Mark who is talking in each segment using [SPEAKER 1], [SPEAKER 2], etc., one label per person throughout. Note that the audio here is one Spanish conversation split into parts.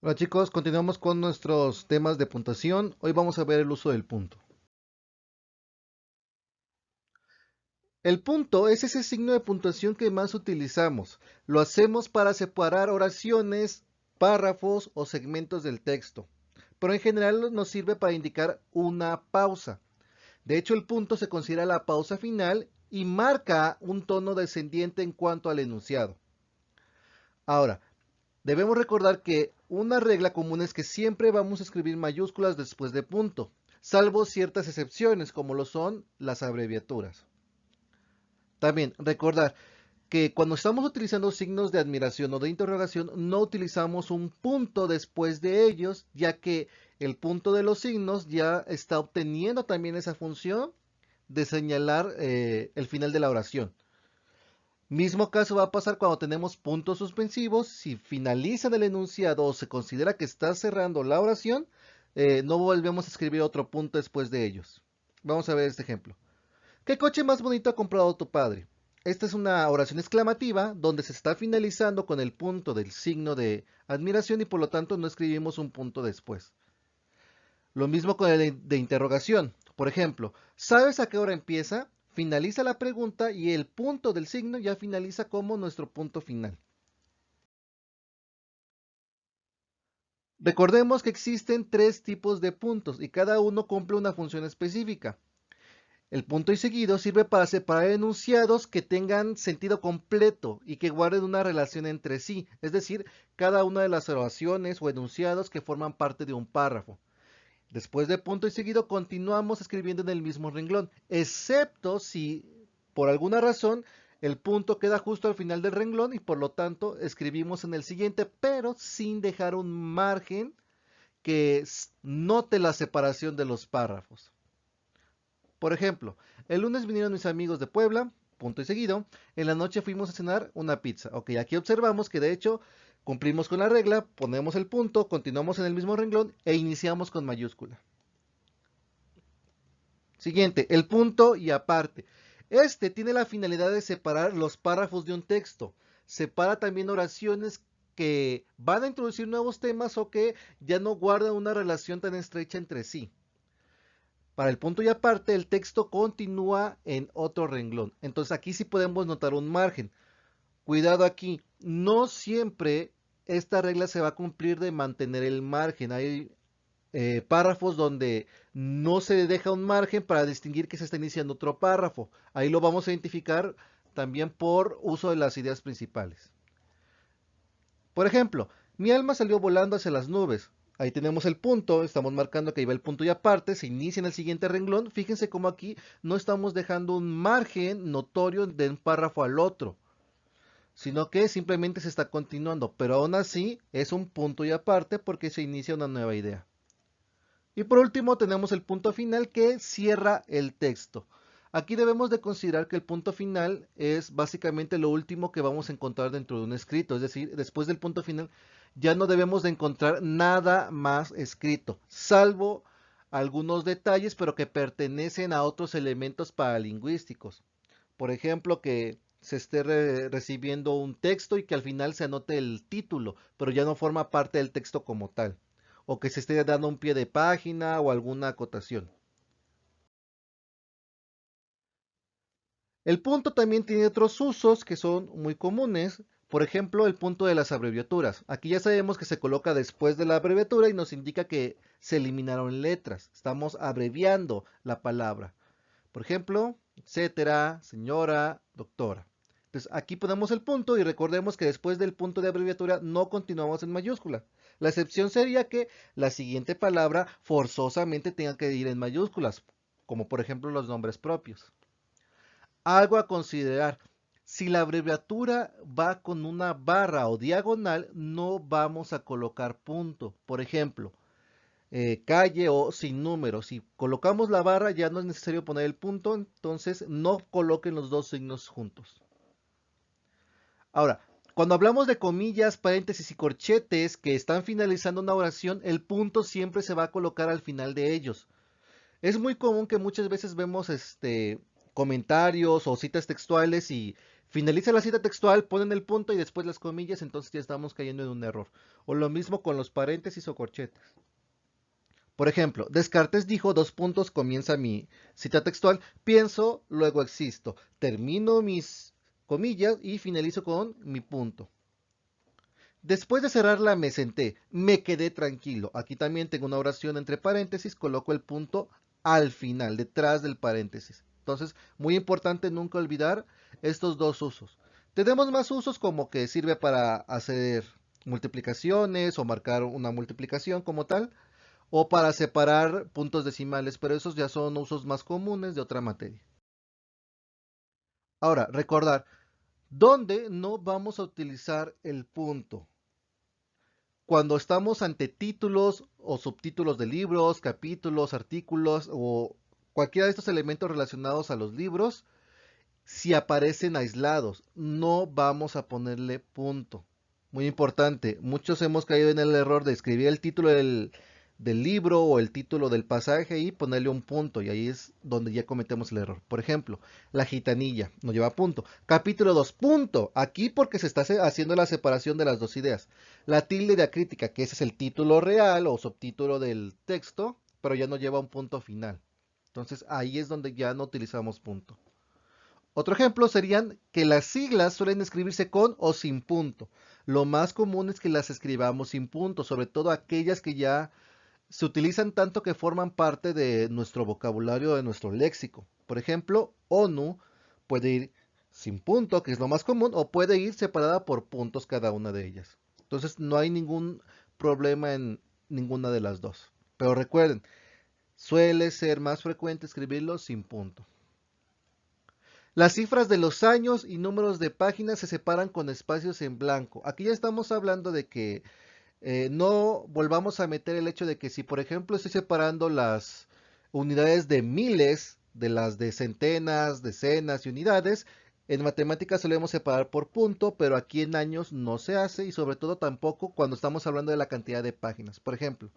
[SPEAKER 1] Hola chicos, continuamos con nuestros temas de puntuación. Hoy vamos a ver el uso del punto. El punto es ese signo de puntuación que más utilizamos. Lo hacemos para separar oraciones, párrafos o segmentos del texto. Pero en general nos sirve para indicar una pausa. De hecho, el punto se considera la pausa final y marca un tono descendiente en cuanto al enunciado. Ahora, debemos recordar que una regla común es que siempre vamos a escribir mayúsculas después de punto, salvo ciertas excepciones como lo son las abreviaturas. También recordar que cuando estamos utilizando signos de admiración o de interrogación no utilizamos un punto después de ellos, ya que el punto de los signos ya está obteniendo también esa función de señalar el final de la oración. Mismo caso va a pasar cuando tenemos puntos suspensivos. Si finalizan el enunciado o se considera que está cerrando la oración, no volvemos a escribir otro punto después de ellos. Vamos a ver este ejemplo. ¿Qué coche más bonito ha comprado tu padre? Esta es una oración exclamativa donde se está finalizando con el punto del signo de admiración y por lo tanto no escribimos un punto después. Lo mismo con el de interrogación. Por ejemplo, ¿sabes a qué hora empieza? Finaliza la pregunta y el punto del signo ya finaliza como nuestro punto final. Recordemos que existen tres tipos de puntos y cada uno cumple una función específica. El punto y seguido sirve para separar enunciados que tengan sentido completo y que guarden una relación entre sí, es decir, cada una de las oraciones o enunciados que forman parte de un párrafo. Después de punto y seguido continuamos escribiendo en el mismo renglón, excepto si por alguna razón el punto queda justo al final del renglón y por lo tanto escribimos en el siguiente, pero sin dejar un margen que note la separación de los párrafos. Por ejemplo, el lunes vinieron mis amigos de Puebla, punto y seguido, en la noche fuimos a cenar una pizza. Ok, aquí observamos que de hecho cumplimos con la regla, ponemos el punto, continuamos en el mismo renglón e iniciamos con mayúscula. Siguiente, el punto y aparte. Este tiene la finalidad de separar los párrafos de un texto. Separa también oraciones que van a introducir nuevos temas o que ya no guardan una relación tan estrecha entre sí. Para el punto y aparte, el texto continúa en otro renglón. Entonces aquí sí podemos notar un margen. Cuidado aquí, no siempre esta regla se va a cumplir de mantener el margen. Hay párrafos donde no se deja un margen para distinguir que se está iniciando otro párrafo. Ahí lo vamos a identificar también por uso de las ideas principales. Por ejemplo, mi alma salió volando hacia las nubes. Ahí tenemos el punto, estamos marcando que ahí va el punto y aparte, se inicia en el siguiente renglón. Fíjense cómo aquí no estamos dejando un margen notorio de un párrafo al otro, sino que simplemente se está continuando, pero aún así es un punto y aparte porque se inicia una nueva idea. Y por último tenemos el punto final que cierra el texto. Aquí debemos de considerar que el punto final es básicamente lo último que vamos a encontrar dentro de un escrito, es decir, después del punto final ya no debemos de encontrar nada más escrito, salvo algunos detalles, pero que pertenecen a otros elementos paralingüísticos. Por ejemplo, que se esté recibiendo un texto y que al final se anote el título, pero ya no forma parte del texto como tal, o que se esté dando un pie de página o alguna acotación. El punto también tiene otros usos que son muy comunes, por ejemplo, el punto de las abreviaturas. Aquí ya sabemos que se coloca después de la abreviatura y nos indica que se eliminaron letras. Estamos abreviando la palabra. Por ejemplo, etcétera, señora, doctora. Entonces aquí ponemos el punto y recordemos que después del punto de abreviatura no continuamos en mayúscula. La excepción sería que la siguiente palabra forzosamente tenga que ir en mayúsculas, como por ejemplo los nombres propios. Algo a considerar. Si la abreviatura va con una barra o diagonal, no vamos a colocar punto. Por ejemplo, calle o sin número. Si colocamos la barra ya no es necesario poner el punto, entonces no coloquen los dos signos juntos. Ahora, cuando hablamos de comillas, paréntesis y corchetes que están finalizando una oración, el punto siempre se va a colocar al final de ellos. Es muy común que muchas veces vemos comentarios o citas textuales y finaliza la cita textual, ponen el punto y después las comillas, entonces ya estamos cayendo en un error. O lo mismo con los paréntesis o corchetes. Por ejemplo, Descartes dijo: dos puntos, comienza mi cita textual, pienso, luego existo. Termino mis comillas y finalizo con mi punto. Después de cerrarla me senté, me quedé tranquilo. Aquí también tengo una oración entre paréntesis, coloco el punto al final, detrás del paréntesis. Entonces, muy importante nunca olvidar estos dos usos. Tenemos más usos como que sirve para hacer multiplicaciones o marcar una multiplicación como tal, o para separar puntos decimales, pero esos ya son usos más comunes de otra materia. Ahora, recordar, ¿dónde no vamos a utilizar el punto? Cuando estamos ante títulos o subtítulos de libros, capítulos, artículos o cualquiera de estos elementos relacionados a los libros, si aparecen aislados, no vamos a ponerle punto. Muy importante, muchos hemos caído en el error de escribir el título del libro o el título del pasaje y ponerle un punto, y ahí es donde ya cometemos el error. Por ejemplo, la gitanilla no lleva punto. Capítulo 2 punto. Aquí porque se está haciendo la separación de las dos ideas. La tilde diacrítica, que ese es el título real o subtítulo del texto, pero ya no lleva un punto final. Entonces ahí es donde ya no utilizamos punto. Otro ejemplo serían que las siglas suelen escribirse con o sin punto. Lo más común es que las escribamos sin punto, sobre todo aquellas que ya se utilizan tanto que forman parte de nuestro vocabulario, de nuestro léxico. Por ejemplo, ONU puede ir sin punto, que es lo más común, o puede ir separada por puntos cada una de ellas. Entonces no hay ningún problema en ninguna de las dos. Pero recuerden, suele ser más frecuente escribirlo sin punto. Las cifras de los años y números de páginas se separan con espacios en blanco. Aquí ya estamos hablando de que no volvamos a meter el hecho de que si por ejemplo estoy separando las unidades de miles de las de centenas, decenas y unidades, en matemáticas solemos separar por punto, pero aquí en años no se hace y sobre todo tampoco cuando estamos hablando de la cantidad de páginas. Por ejemplo,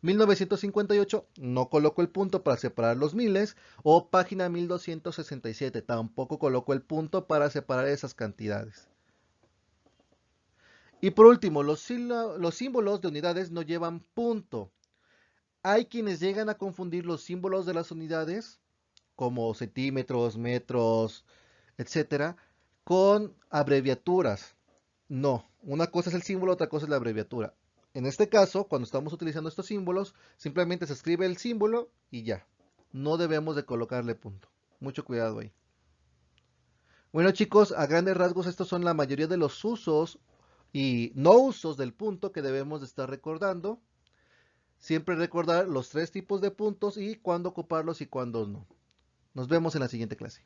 [SPEAKER 1] 1958 no coloco el punto para separar los miles, o página 1267 tampoco coloco el punto para separar esas cantidades. Y por último, los símbolos de unidades no llevan punto. Hay quienes llegan a confundir los símbolos de las unidades, como centímetros, metros, etcétera, con abreviaturas. No, una cosa es el símbolo, otra cosa es la abreviatura. En este caso, cuando estamos utilizando estos símbolos, simplemente se escribe el símbolo y ya. No debemos de colocarle punto. Mucho cuidado ahí. Bueno chicos, a grandes rasgos estos son la mayoría de los usos y no usos del punto que debemos de estar recordando. Siempre recordar los tres tipos de puntos y cuándo ocuparlos y cuándo no. Nos vemos en la siguiente clase.